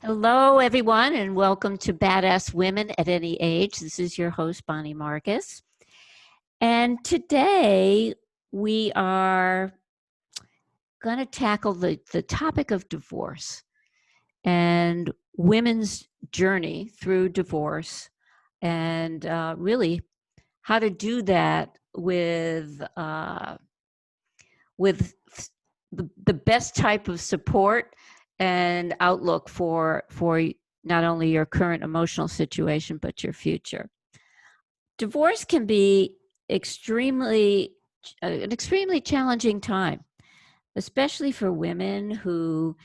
Hello, everyone, and welcome to Badass Women at Any Age. This is your host, Bonnie Marcus. And today we are going to tackle the topic of divorce and women's journey through divorce and really how to do that with the best type of support and outlook for not only your current emotional situation but your future. Divorce can be an extremely challenging time, especially for women who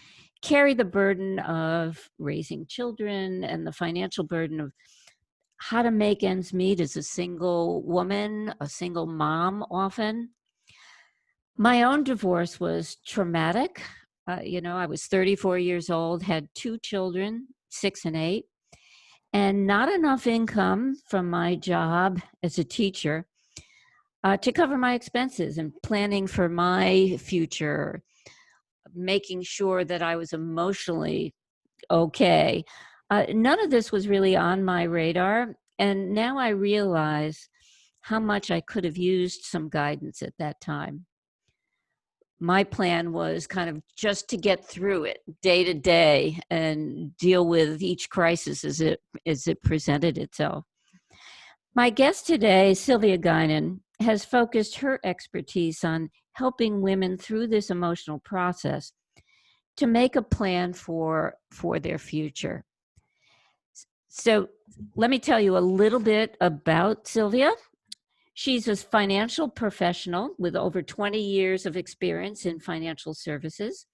carry the burden of raising children and the financial burden of how to make ends meet as a single woman, a single mom often. My own divorce was traumatic. I was 34 years old, had two children, 6 and 8, and not enough income from my job as a teacher to cover my expenses and planning for my future, making sure that I was emotionally okay. None of this was really on my radar. And now I realize how much I could have used some guidance at that time. My plan was kind of just to get through it day to day and deal with each crisis as it presented itself. My guest today, Sylvia Guinan, has focused her expertise on helping women through this emotional process to make a plan for their future. So let me tell you a little bit about Sylvia. She's a financial professional with over 20 years of experience in financial services.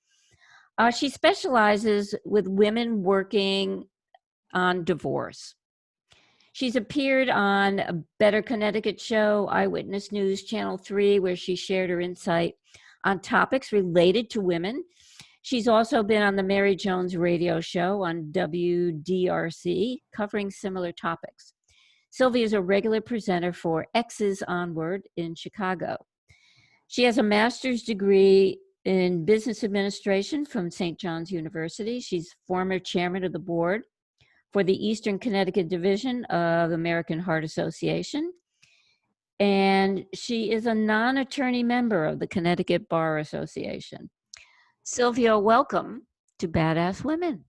She specializes with women working on divorce. She's appeared on a Better Connecticut Show, Eyewitness News, Channel 3, where she shared her insight on topics related to women. She's also been on the Mary Jones radio show on WDRC, covering similar topics. Sylvia is a regular presenter for X's Onward in Chicago. She has a master's degree in business administration from St. John's University. She's former chairman of the board for the Eastern Connecticut Division of American Heart Association. And she is a non-attorney member of the Connecticut Bar Association. Sylvia, welcome to Badass Women.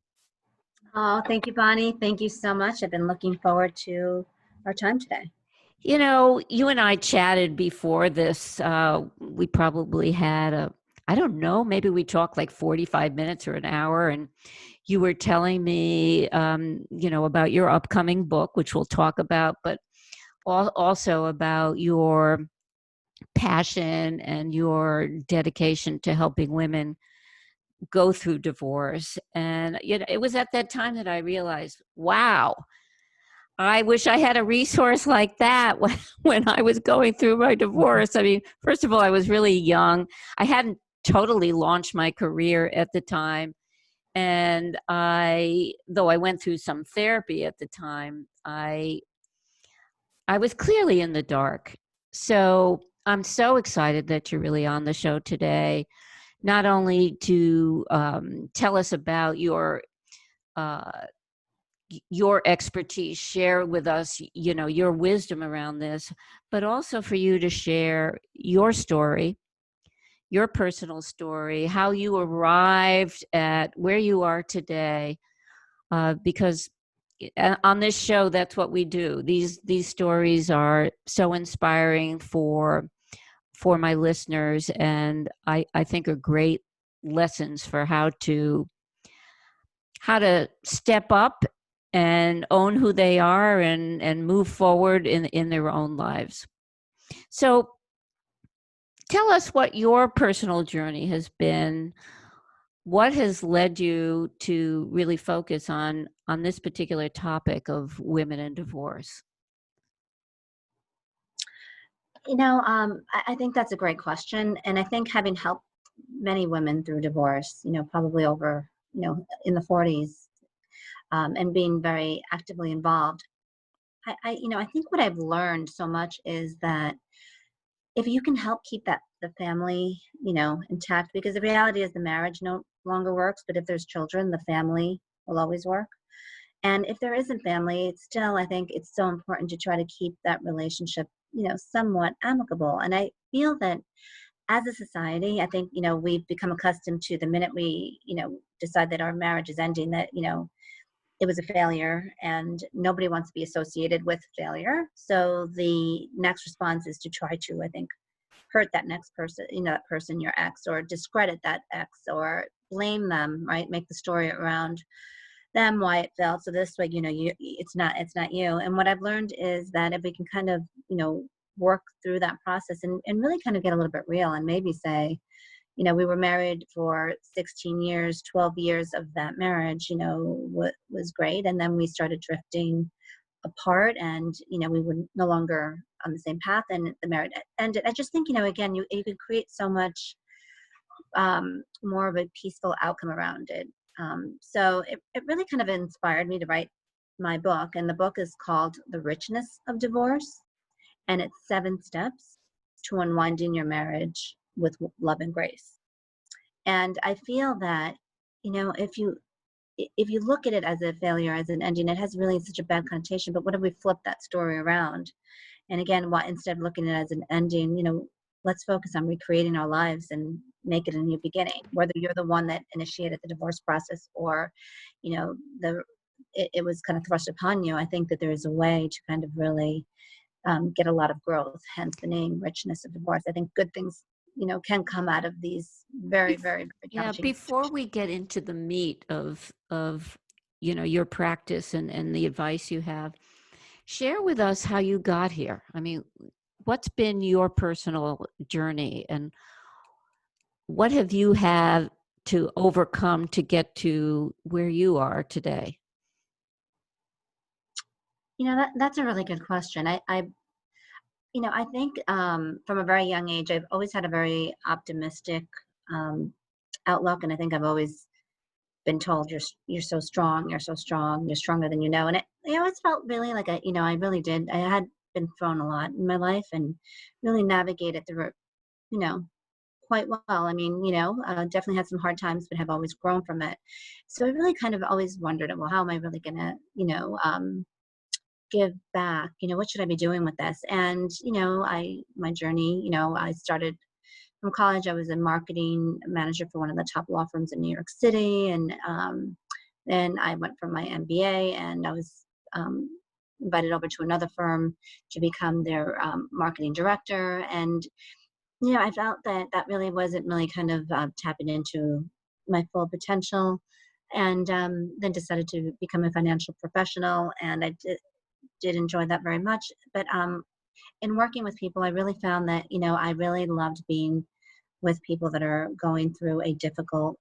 Oh, thank you, Bonnie. Thank you so much. I've been looking forward to our time today. You know, you and I chatted before this. We probably had I don't know, maybe we talked like 45 minutes or an hour, and you were telling me, about your upcoming book, which we'll talk about, but also about your passion and your dedication to helping women go through divorce. And, it was at that time that I realized, wow, I wish I had a resource like that when I was going through my divorce. I mean, first of all, I was really young. I hadn't totally launched my career at the time. And though I went through some therapy at the time, I was clearly in the dark. So I'm so excited that you're really on the show today, not only to tell us about your expertise, share with us, your wisdom around this, but also for you to share your story, your personal story, how you arrived at where you are today, because on this show, that's what we do. These stories are so inspiring for my listeners, and I think are great lessons for how to step up and own who they are and move forward in their own lives. So tell us what your personal journey has been. What has led you to really focus on this particular topic of women and divorce? I think that's a great question. And I think having helped many women through divorce, probably over, in the 40s, and being very actively involved, I think what I've learned so much is that if you can help keep the family, intact, because the reality is the marriage no longer works, but if there's children, the family will always work. And if there isn't family, it's still, I think it's so important to try to keep that relationship, somewhat amicable. And I feel that as a society, I think, we've become accustomed to the minute we, decide that our marriage is ending, that, it was a failure and nobody wants to be associated with failure. So the next response is to try to, I think, hurt that next person, that person, your ex, or discredit that ex, or blame them, right? Make the story around them why it failed. So this way, it's not you. And what I've learned is that if we can kind of, work through that process and really kind of get a little bit real and maybe say, we were married for 16 years, 12 years of that marriage, what was great. And then we started drifting apart and, we were no longer on the same path and the marriage ended. I just think, again, you could create so much more of a peaceful outcome around it. So it really kind of inspired me to write my book. And the book is called The Richness of Divorce. And it's 7 steps to unwinding your marriage with love and grace. And I feel that, if you look at it as a failure, as an ending, it has really such a bad connotation. But what if we flip that story around? And again, instead of looking at it as an ending, let's focus on recreating our lives and make it a new beginning. Whether you're the one that initiated the divorce process or, the it was kind of thrust upon you. I think that there is a way to kind of really get a lot of growth. Hence the name Richness of Divorce. I think good things, can come out of these very, Bef- very, very yeah, challenging before we get into the meat of your practice and the advice you have, share with us how you got here. I mean, what's been your personal journey and what have you had to overcome to get to where you are today? That's a really good question. I think from a very young age, I've always had a very optimistic um, outlook, and I think I've always been told you're so strong, you're so strong, you're stronger than you know. And I always felt really like I really did. I had been thrown a lot in my life and really navigated through it, you know, quite well. I mean, definitely had some hard times, but have always grown from it. So I really kind of always wondered, well, how am I really gonna, give back? What should I be doing with this? And my journey, I started from college. I was a marketing manager for one of the top law firms in New York City, and then I went for my MBA, and I was um, invited over to another firm to become their marketing director. And I felt that that really wasn't really kind of tapping into my full potential, and then decided to become a financial professional, and I did enjoy that very much. But in working with people, I really found that I really loved being with people that are going through a difficult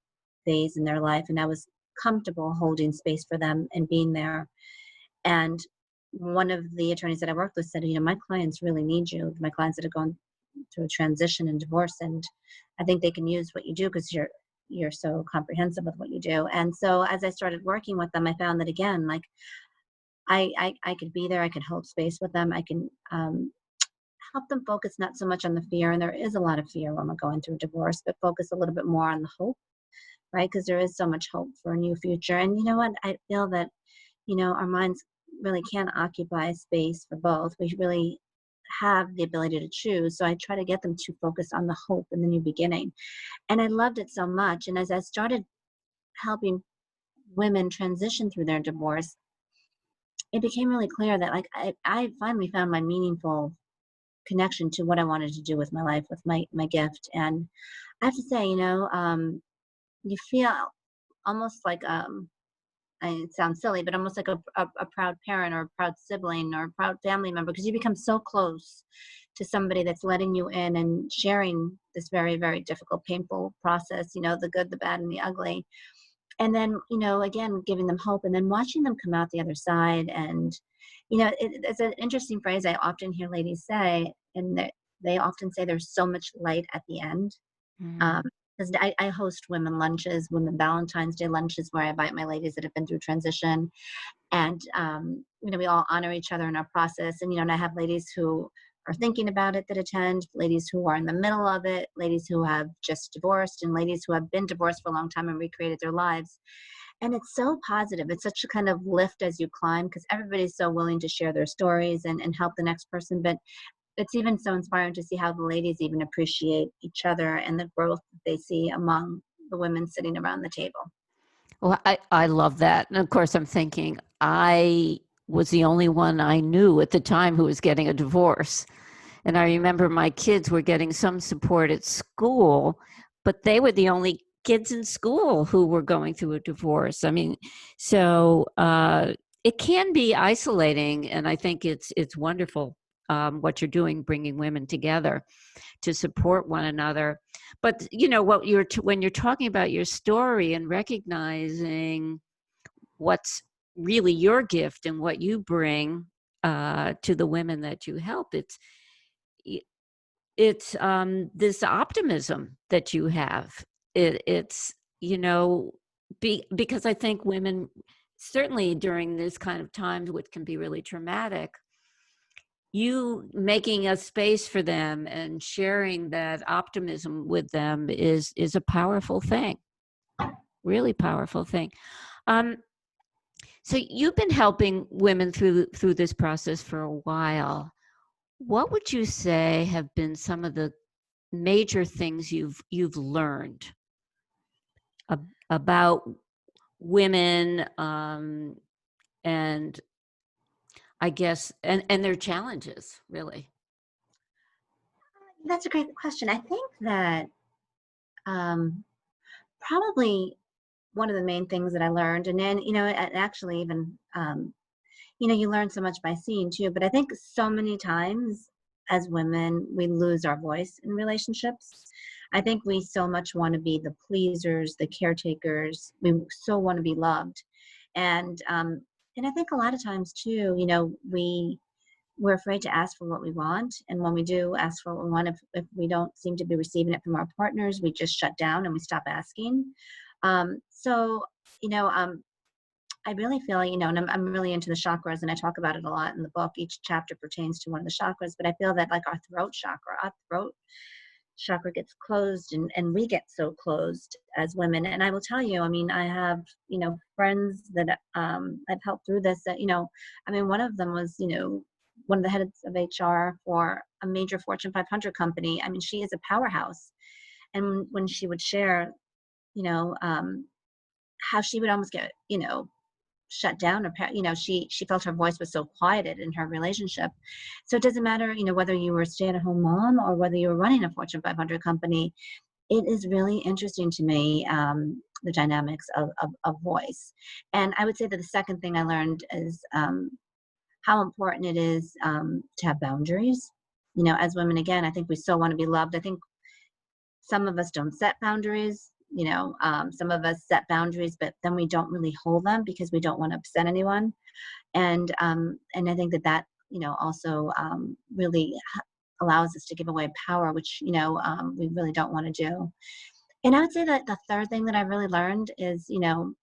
phase in their life, and I was comfortable holding space for them and being there. And one of the attorneys that I worked with said, my clients really need you. My clients that are going through a transition and divorce, and I think they can use what you do because you're so comprehensive with what you do. And so as I started working with them, I found that again, like I could be there, I could hold space with them, I can help them focus not so much on the fear, and there is a lot of fear when we're going through a divorce, but focus a little bit more on the hope, right? Because there is so much hope for a new future. And you know what? I feel that, our minds really can occupy space for both. We really have the ability to choose. So I try to get them to focus on the hope and the new beginning. And I loved it so much. And as I started helping women transition through their divorce, it became really clear that like I finally found my meaningful connection to what I wanted to do with my life, with my gift. And I have to say, you feel almost like it sounds silly, but almost like a proud parent or a proud sibling or a proud family member, because you become so close to somebody that's letting you in and sharing this very, very difficult, painful process, the good, the bad, and the ugly. And then, again, giving them hope and then watching them come out the other side. And, it's an interesting phrase I often hear ladies say, and that they often say there's so much light at the end. Mm. Um, because I host women lunches, women Valentine's Day lunches, where I invite my ladies that have been through transition, and we all honor each other in our process. And and I have ladies who are thinking about it that attend, ladies who are in the middle of it, ladies who have just divorced, and ladies who have been divorced for a long time and recreated their lives. And it's so positive. It's such a kind of lift as you climb because everybody's so willing to share their stories and help the next person. But it's even so inspiring to see how the ladies even appreciate each other and the growth that they see among the women sitting around the table. Well, I love that. And of course, I'm thinking I was the only one I knew at the time who was getting a divorce. And I remember my kids were getting some support at school, but they were the only kids in school who were going through a divorce. I mean, so it can be isolating, and I think it's wonderful what you're doing, bringing women together to support one another. But you know what when you're talking about your story and recognizing what's really your gift and what you bring to the women that you help, it's this optimism that you have. It's you know because I think women, certainly during this kind of times, which can be really traumatic, you making a space for them and sharing that optimism with them is a powerful thing, really powerful thing. um, so you've been helping women through this process for a while. What would you say have been some of the major things you've learned about women, and I guess and their challenges, really? That's a great question. I think that um, probably one of the main things that I learned, and then, actually even, you learn so much by seeing too, but I think so many times as women, we lose our voice in relationships. I think we so much want to be the pleasers, the caretakers. We so want to be loved. And I think a lot of times too, we're afraid to ask for what we want. And when we do ask for what we want, if we don't seem to be receiving it from our partners, we just shut down and we stop asking. So, you know, um, I really feel, and I'm really into the chakras and I talk about it a lot in the book. Each chapter pertains to one of the chakras, but I feel that like our throat chakra gets closed and we get so closed as women. And I will tell you, I mean, I have, friends that I've helped through this that, one of them was, one of the heads of HR for a major Fortune 500 company. I mean, she is a powerhouse. And when she would share, you know, um, how she would almost get, shut down, or she felt her voice was so quieted in her relationship. So it doesn't matter, whether you were a stay-at-home mom or whether you were running a Fortune 500 company. It is really interesting to me, the dynamics of voice. And I would say that the second thing I learned is how important it is to have boundaries. As women, again, I think we so want to be loved. I think some of us don't set boundaries. Some of us set boundaries, but then we don't really hold them because we don't want to upset anyone. And I think that also really allows us to give away power, which we really don't want to do. And I would say that the third thing that I really learned is, in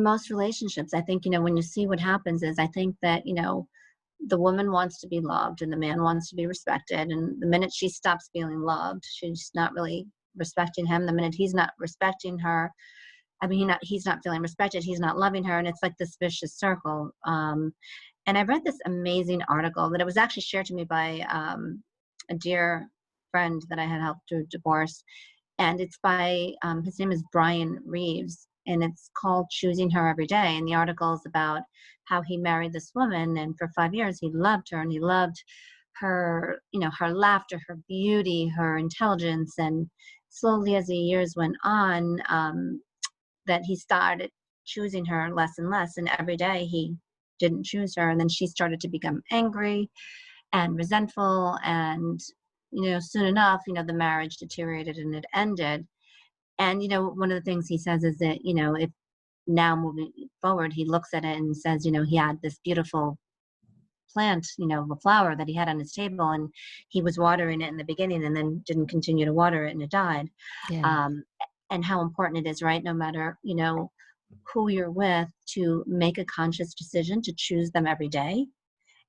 most relationships, I think, when you see what happens is, I think that, the woman wants to be loved and the man wants to be respected. And the minute she stops feeling loved, she's not really respecting him. The minute he's not respecting her, I mean, he's not feeling respected, he's not loving her. And it's like this vicious circle. And I read this amazing article that it was actually shared to me by a dear friend that I had helped through divorce. And it's by, his name is Brian Reeves, and it's called Choosing Her Every Day. And the article is about how he married this woman, and for 5 years he loved her, and he loved her, her laughter, her beauty, her intelligence. And slowly as the years went on, that he started choosing her less and less, and every day he didn't choose her. And then she started to become angry and resentful, and soon enough, the marriage deteriorated and it ended. And one of the things he says is that, if now moving forward, he looks at it and says, he had this beautiful plant, a flower that he had on his table, and he was watering it in the beginning and then didn't continue to water it and it died. Yeah. And how important it is, right? No matter, who you're with, to make a conscious decision to choose them every day.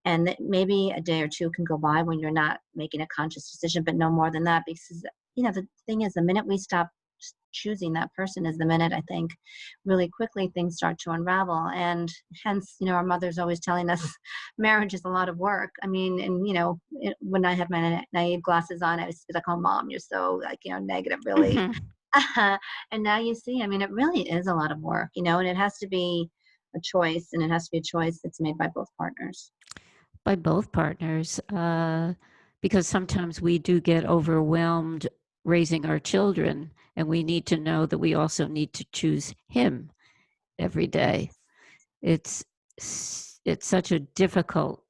And that maybe a day or two can go by when you're not making a conscious decision, but no more than that. Because, the thing is, the minute we stop choosing that person is the minute I think really quickly things start to unravel. And hence, our mother's always telling us marriage is a lot of work. I mean, and when I had my naive glasses on, I was like, "Oh, mom, you're so like negative, really." Mhm. And now you see, I mean, it really is a lot of work, and it has to be a choice, and it has to be a choice that's made by both partners. By both partners, because sometimes we do get overwhelmed raising our children, and we need to know that we also need to choose him every day. It's it's such a difficult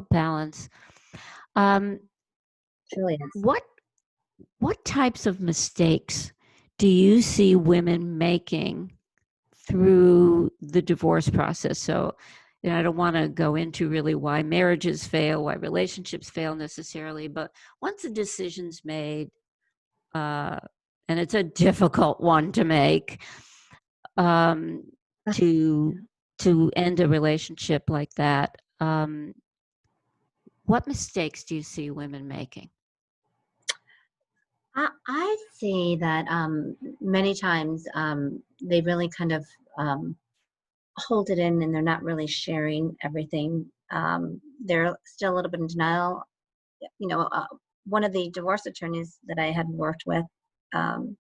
balance. Um, Truly is. what what types of mistakes do you see women making through the divorce process? So, I don't want to go into really why marriages fail, why relationships fail necessarily, but once a decision's made, uh, and it's a difficult one to make, um, to end a relationship like that, what mistakes do you see women making? I see that many times they really kind of hold it in, and they're not really sharing everything. They're still a little bit in denial. You know, uh, One of the divorce attorneys that I had worked with, um,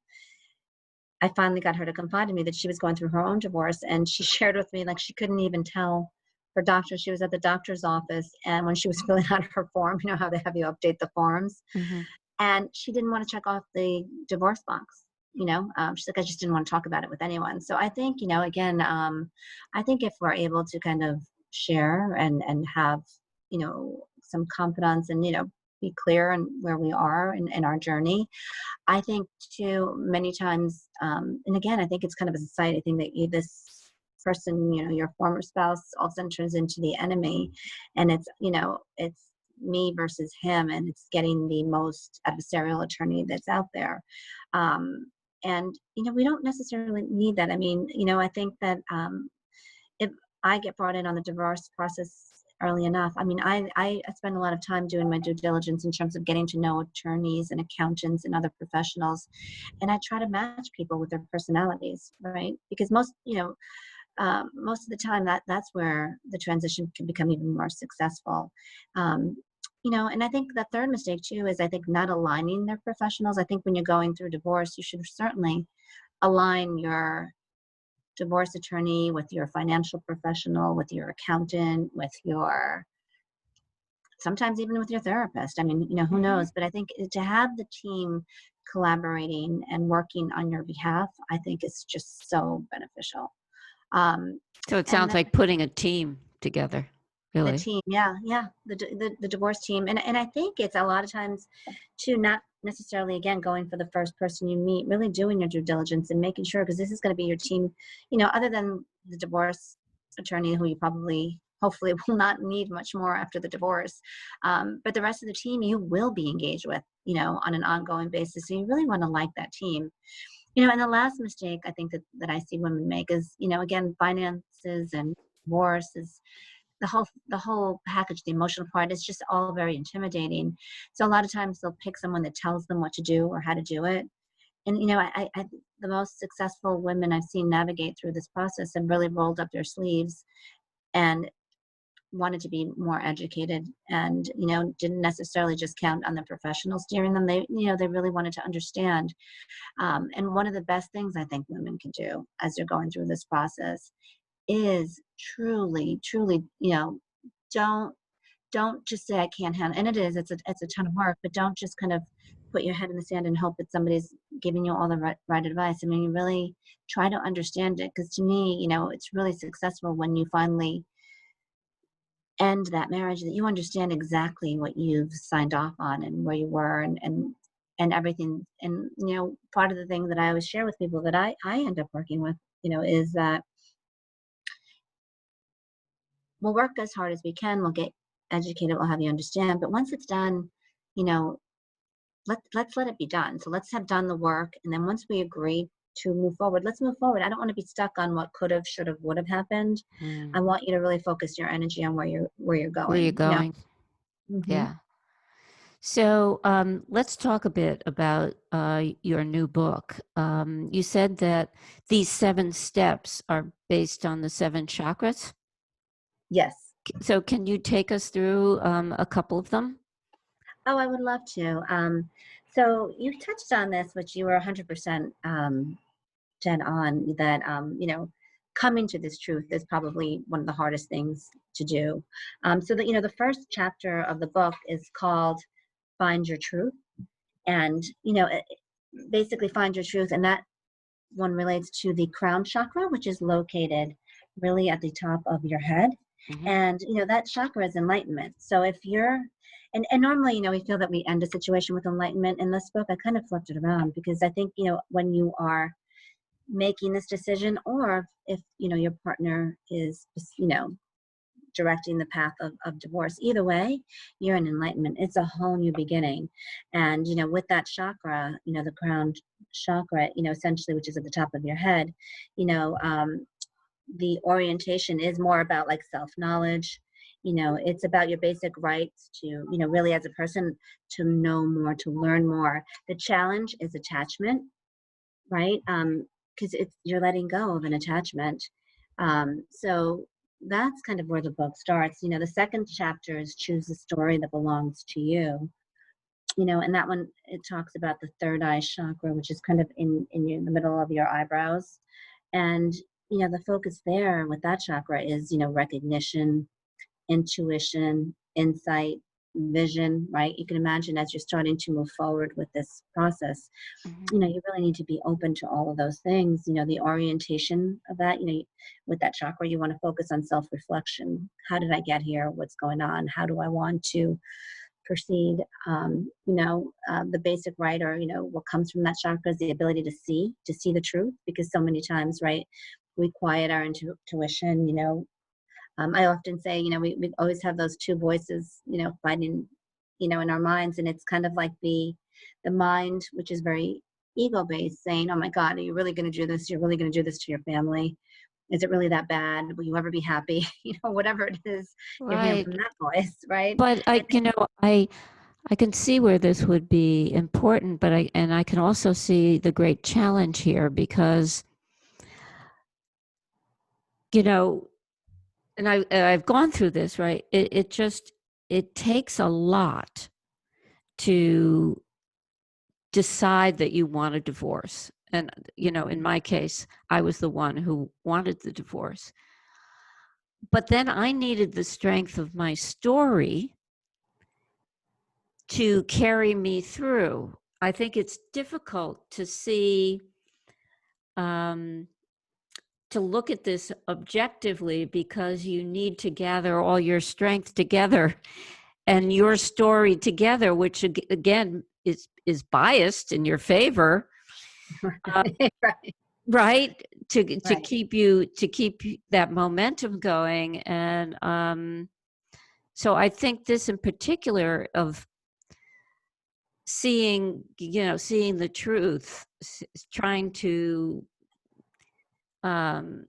I finally got her to confide in me that she was going through her own divorce, and she shared with me like she couldn't even tell her doctor. She was at the doctor's office, and when she was filling out her form, you know how they have you update the forms, Hmm. and she didn't want to check off the divorce box. She's like, I just didn't want to talk about it with anyone. So I think, again, I think if we're able to kind of share and have, some confidence and, be clear on where we are in our journey. I think too, many times, and again, I think it's kind of a society thing that this person, your former spouse all of a sudden turns into the enemy. And it's me versus him, and it's getting the most adversarial attorney that's out there. Um, and, we don't necessarily need that. I mean, I think that if I get brought in on the divorce process early enough, I mean, I spend a lot of time doing my due diligence in terms of getting to know attorneys and accountants and other professionals, and I try to match people with their personalities, right? Because most of the time that's where the transition can become even more successful. Um, and I think the third mistake too is I think not aligning their professionals. I think when you're going through divorce, you should certainly align your divorce attorney with your financial professional, with your accountant, with your sometimes even with your therapist. I mean, who Hmm. knows? But I think to have the team collaborating and working on your behalf, I think is just so beneficial. Um, So it and sounds then like putting a team together, the really. team, yeah, yeah, the divorce team, and I think it's a lot of times to not necessarily again going for the first person you meet, really doing your due diligence and making sure because this is going to be your team, other than the divorce attorney who you probably hopefully will not need much more after the divorce, but the rest of the team you will be engaged with, on an ongoing basis. So you really want to like that team. And the last mistake I think that I see women make is, again, finances and divorce is the whole package, the emotional part is just all very intimidating. So a lot of times they'll pick someone that tells them what to do or how to do it. And the most successful women I've seen navigate through this process have really rolled up their sleeves and wanted to be more educated and didn't necessarily just count on the professional steering them. They really wanted to understand. And one of the best things I think women can do as they're going through this process is truly, truly, don't don't just say I can't handle. And it's a ton of work, but don't just kind of put your head in the sand and hope that somebody's giving you all the right advice. I mean, you really try to understand it because to me, it's really successful when you finally end that marriage that you understand exactly what you've signed off on and where you were and everything. And part of the thing that I always share with people that I end up working with, is that we'll work as hard as we can. We'll get educated. We'll have you understand. But once it's done, you know, let's let it be done. So let's have done the work, and then once we agree to move forward, let's move forward. I don't want to be stuck on what could have, should have, would have happened. Mm. I want you to really focus your energy on where you're Where you're going. going. Hmm. Yeah. So let's talk a bit about your new book. You said that these 7 steps are based on the 7 chakras. Yes. So can you take us through a couple of them? Oh, I would love to. So you touched on this, which you were 100% dead on, that, coming to this truth is probably one of the hardest things to do. So that, the first chapter of the book is called Find Your Truth. And, basically find your truth. And that one relates to the crown chakra, which is located really at the top of your head. Hmm. And, that chakra is enlightenment. So if you're, and normally, we feel that we end a situation with enlightenment. In this book, I kind of flipped it around because I think, when you are making this decision, or if, your partner is, directing the path of divorce, either way, you're in enlightenment. It's a whole new beginning. And, with that chakra, the crown chakra, essentially, which is at the top of your head, you know, um, the orientation is more about like self-knowledge. It's about your basic rights to, really as a person, to know more, to learn more. The challenge is attachment, right? Because it's you're letting go of an attachment. So that's kind of where the book starts. The second chapter is choose the story that belongs to you. And that one, it talks about the third eye chakra, which is kind of in the middle of your eyebrows. And the focus there with that chakra is recognition, intuition, insight, vision, right? You can imagine as you're starting to move forward with this process, Hmm. you really need to be open to all of those things. The orientation of that, with that chakra, you want to focus on self reflection. How did I get here? What's going on? How do I want to proceed? The basic right, or, what comes from that chakra is the ability to see the truth, because so many times, right, we quiet our intuition. I often say, we always have those two voices, fighting, in our minds. And it's kind of like the mind, which is very ego based, saying, oh my God, are you really going to do this? You're really going to do this to your family? Is it really that bad? Will you ever be happy? Whatever it is, you're hearing Right. from that voice, right? But I think, I can see where this would be important, but I can also see the great challenge here because, you know, and I've gone through this, right? It just it takes a lot to decide that you want a divorce. And in my case, I was the one who wanted the divorce. But then I needed the strength of my story to carry me through. I think it's difficult to see, um, to look at this objectively because you need to gather all your strength together and your story together, which again is biased in your favor, right, right? To right. keep that momentum going, and so I think this in particular of seeing the truth, trying to um,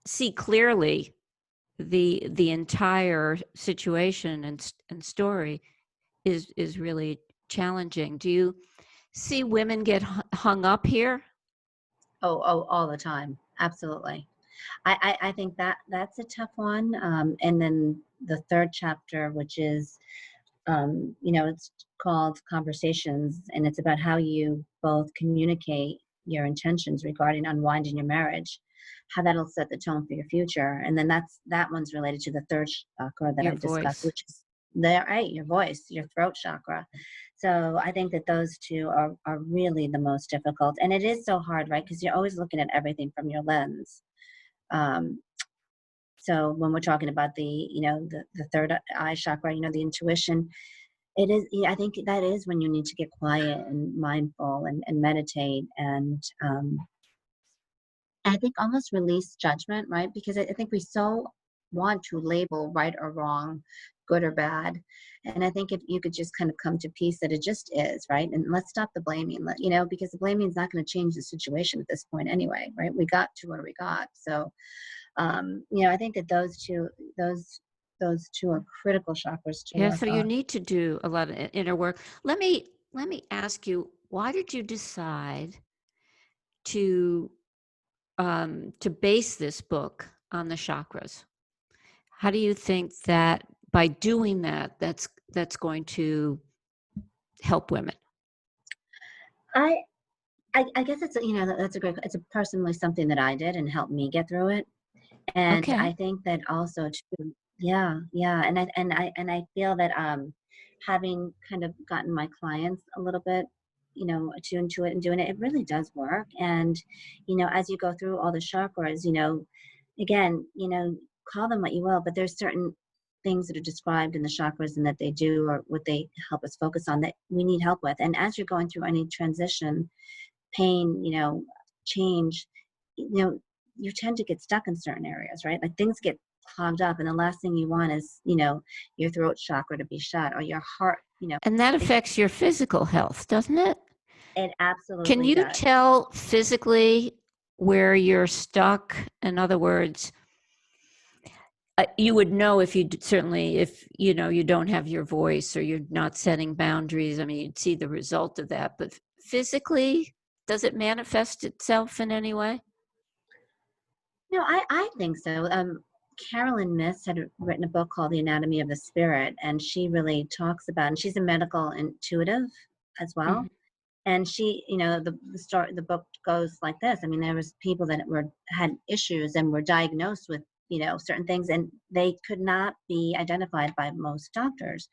see clearly the entire situation and story is really challenging. Do you see women get hung up here? Oh, all the time. Absolutely. I think that's a tough one. And then the third chapter, which is, it's called Conversations, and it's about how you both communicate your intentions regarding unwinding your marriage, how that'll set the tone for your future. And then that one's related to the third chakra that Your I discussed, voice. which is there, right? Your voice, your throat chakra. So I think that those two are really the most difficult. And it is so hard, right? Because you're always looking at everything from your lens. Um, so when we're talking about the third eye chakra, the intuition, it is, yeah, I think that is when you need to get quiet and mindful and meditate, and I think almost release judgment, right? Because I think we so want to label right or wrong, good or bad. And I think if you could just kind of come to peace that it just is, right? And let's stop the blaming, because the blaming is not going to change the situation at this point anyway, right? We got to where we got. So, I think that those those two are critical chakras to Yeah, work so you on. need to do a lot of inner work. Let me ask you, why did you decide to to base this book on the chakras? How do you think that by doing that, that's going to help women? I I guess it's that's a great, it's a personally something that I did and helped me get through it. And I Okay. think that also too, yeah, yeah, and I feel that, having kind of gotten my clients a little bit, attuned to it and doing it, it really does work. And, as you go through all the chakras, again, call them what you will, but there's certain things that are described in the chakras and that they do or what they help us focus on that we need help with. And as you're going through any transition, pain, change, you know, you tend to get stuck in certain areas, right? Like things get clogged up, and the last thing you want is, your throat chakra to be shut or your heart, And that it, affects your physical health, doesn't it? it Can absolutely you does. tell physically where you're stuck? In other words, you would know if you certainly if you don't have your voice or you're not setting boundaries. I mean, you'd see the result of that. But physically, does it manifest itself in any way? No, I think so. Carolyn Miss had written a book called The Anatomy of the Spirit, and she really talks about, and she's a medical intuitive as Hmm. well. And she, the story, the book goes like this. I mean, there was people that had issues and were diagnosed with, certain things, and they could not be identified by most doctors.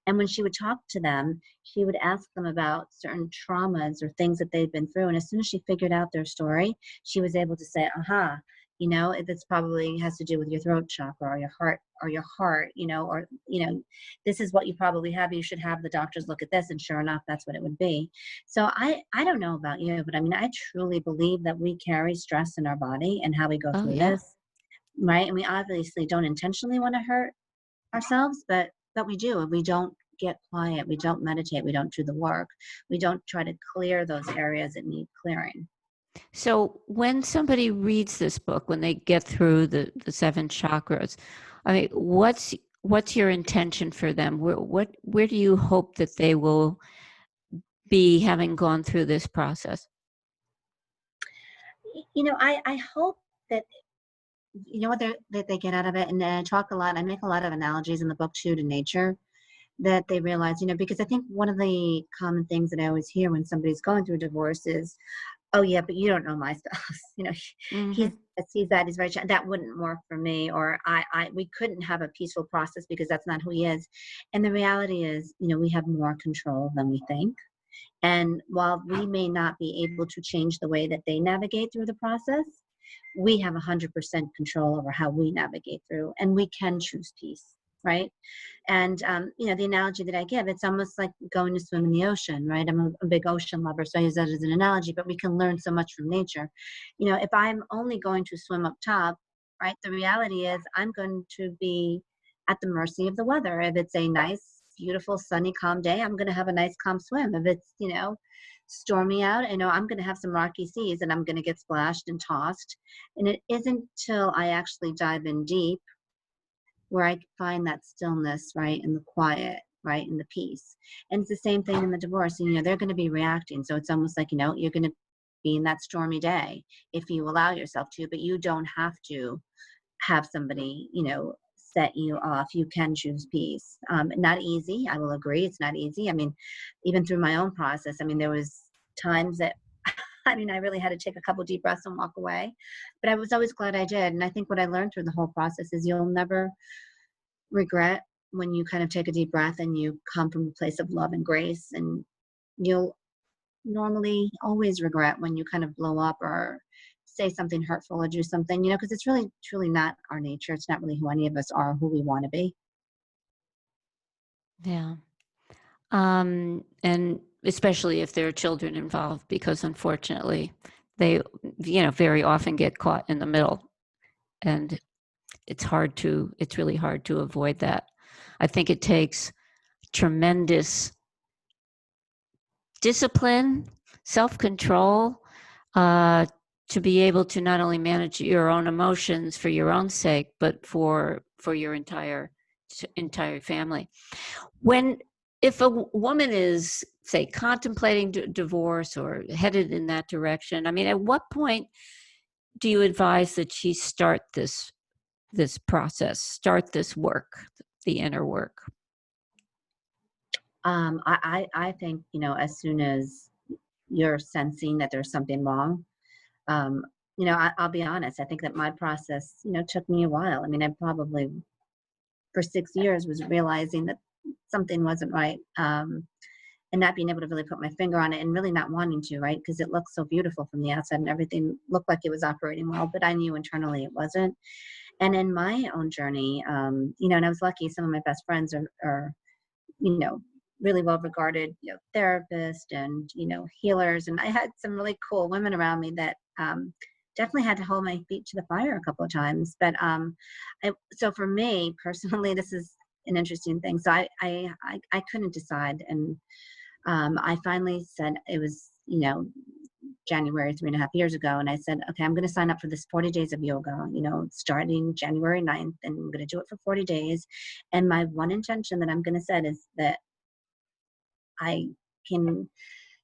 And when she would talk to them, she would ask them about certain traumas or things that they'd been through. And as soon as she figured out their story, she was able to say, aha, this probably has to do with your throat chakra or your heart, this is what you probably have. You should have the doctors look at this. And sure enough, that's what it would be. So I don't know about you, but I mean, I truly believe that we carry stress in our body and how we go Oh through yeah. this, right? And we obviously don't intentionally want to hurt ourselves, but we do. If we don't get quiet, we don't meditate, we don't do the work, we don't try to clear those areas that need clearing. So when somebody reads this book, when they get through the seven chakras, I mean, what's your intention for them? Where do you hope that they will be having gone through this process? I hope that what that they get out of it, and I talk a lot. I make a lot of analogies in the book too to nature, that they realize, because I think one of the common things that I always hear when somebody's going through a divorce is, oh yeah, but you don't know my stuff. you know, he's Hmm. he's that he's very that wouldn't work for me, or I we couldn't have a peaceful process because that's not who he is. And the reality is, we have more control than we think. And while we may not be able to change the way that they navigate through the process, we have 100% control over how we navigate through, and we can choose peace, right? And the analogy that I give, it's almost like going to swim in the ocean, right? I'm a big ocean lover, so I use that as an analogy. But we can learn so much from nature. If I'm only going to swim up top, right? The reality is I'm going to be at the mercy of the weather. If it's a nice, beautiful, sunny, calm day, I'm going to have a nice, calm swim. If it's stormy out, I know I'm going to have some rocky seas and I'm going to get splashed and tossed. And it isn't till I actually dive in deep where I find that stillness, right, and the quiet, right, and the peace. And it's the same thing in the divorce. They're going to be reacting. So it's almost like, you're going to be in that stormy day if you allow yourself to, but you don't have to have somebody, set you off. You can choose peace. Not easy. I will agree. It's not easy. I mean, even through my own process, I mean, there was times that I mean, I really had to take a couple deep breaths and walk away, but I was always glad I did. And I think what I learned through the whole process is you'll never regret when you kind of take a deep breath and you come from a place of love and grace. And you'll normally always regret when you kind of blow up or say something hurtful or do something, because it's really, truly not our nature. It's not really who any of us are, who we want to be. Yeah. And especially if there are children involved, because unfortunately, they, very often get caught in the middle, and it's really hard to avoid that. I think it takes tremendous discipline, self-control, uh, to be able to not only manage your own emotions for your own sake, but for your entire entire family. If a woman is, say, contemplating divorce or headed in that direction, I mean, at what point do you advise that she start this process, start this work, the inner work? I think, as soon as you're sensing that there's something wrong, um, I'll be honest, I think that my process, took me a while. I mean, I probably for 6 years was realizing that something wasn't right. And not being able to really put my finger on it and really not wanting to, right? Because it looked so beautiful from the outside and everything looked like it was operating well, but I knew internally it wasn't. And in my own journey, and I was lucky, some of my best friends are you know, really well regarded, therapists and, healers. And I had some really cool women around me that definitely had to hold my feet to the fire a couple of times. But so for me personally, this is an interesting thing. So I couldn't decide. And I finally said it was, January 3.5 years ago. And I said, okay, I'm going to sign up for this 40 days of yoga, starting January 9th, and I'm going to do it for 40 days. And my one intention that I'm going to set is that I can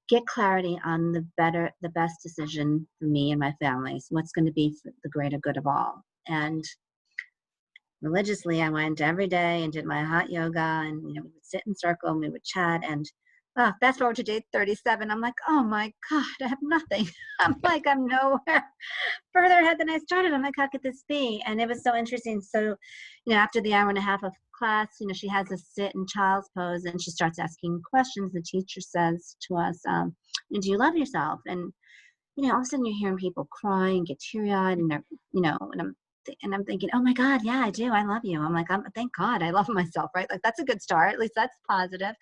get clarity on the best decision for me and my family. So what's going to be for the greater good of all. And religiously, I went every day and did my hot yoga, and we would sit in circle and we would chat. And fast forward to day 37, I'm like, oh my God, I have nothing. I'm nowhere further ahead than I started. I'm like, how could this be? And it was so interesting. So, after the hour and a half of class, she has us sit in child's pose, and she starts asking questions. The teacher says to us, do you love yourself? And, all of a sudden you're hearing people cry and get teary eyed, and they're, and I'm thinking, oh my God, yeah, I do. I love you. I'm like, thank God I love myself, right? Like, that's a good start. At least that's positive.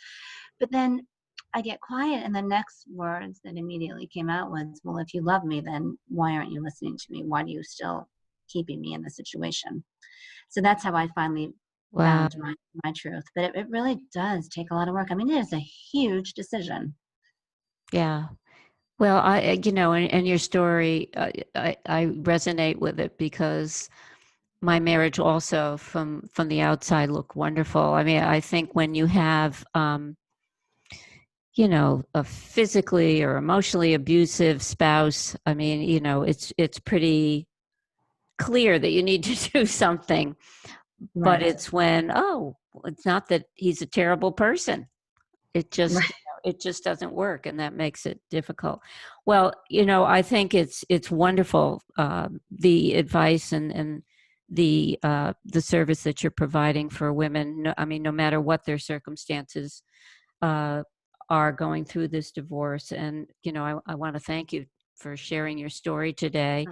But then I get quiet, and the next words that immediately came out was, well, if you love me, then why aren't you listening to me? Why do you still keeping me in the situation? So that's how I finally Wow. found my truth. But it really does take a lot of work. I mean, it is a huge decision. Yeah. Well, and your story, I resonate with it because my marriage also from the outside looked wonderful. I mean, I think when you have, a physically or emotionally abusive spouse, I mean, it's pretty clear that you need to do something. But Right. it's when, it's not that he's a terrible person. It just Right. it just doesn't work, and that makes it difficult. Well, I think it's wonderful, the advice and the service that you're providing for women. I mean, no matter what their circumstances uh, are going through this divorce. And I want to thank you for sharing your story today.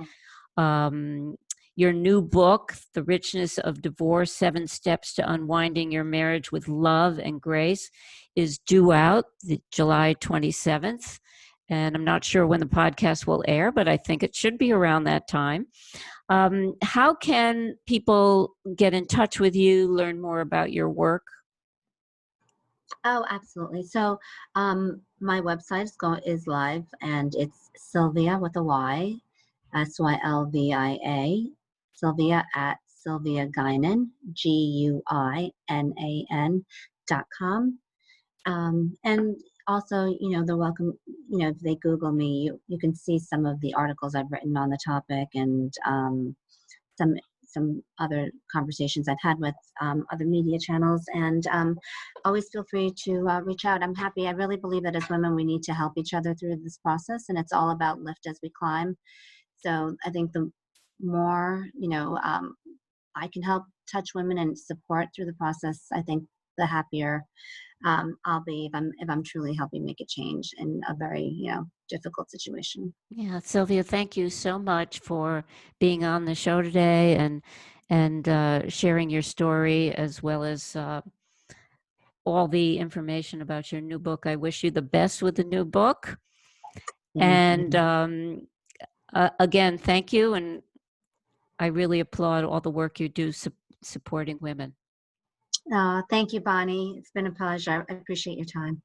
Oh, Um, your new book, The Richness of Divorce, 7 Steps to Unwinding Your Marriage with Love and Grace, is due out July 27th. And I'm not sure when the podcast will air, but I think it should be around that time. How can people get in touch with you, learn more about your work? oh, absolutely. So my website is live, and it's Sylvia with a Y, Sylvia, Sylvia at Sylvia Guinan, GUINAN.com. And also, they're welcome, if they Google me, you can see some of the articles I've written on the topic, and some other conversations I've had with other media channels. And always feel free to reach out. I'm happy. I really believe that as women, we need to help each other through this process, and it's all about lift as we climb. So I think the more, I can help touch women and support through the process, I think the happier I'll be if I'm truly helping make a change in a very, difficult situation. Yeah, Sylvia, thank you so much for being on the show today and sharing your story, as well as all the information about your new book. I wish you the best with the new book. Thank And you. again, thank you. And I really applaud all the work you do supporting women. Thank you, Bonnie. It's been a pleasure. I appreciate your time.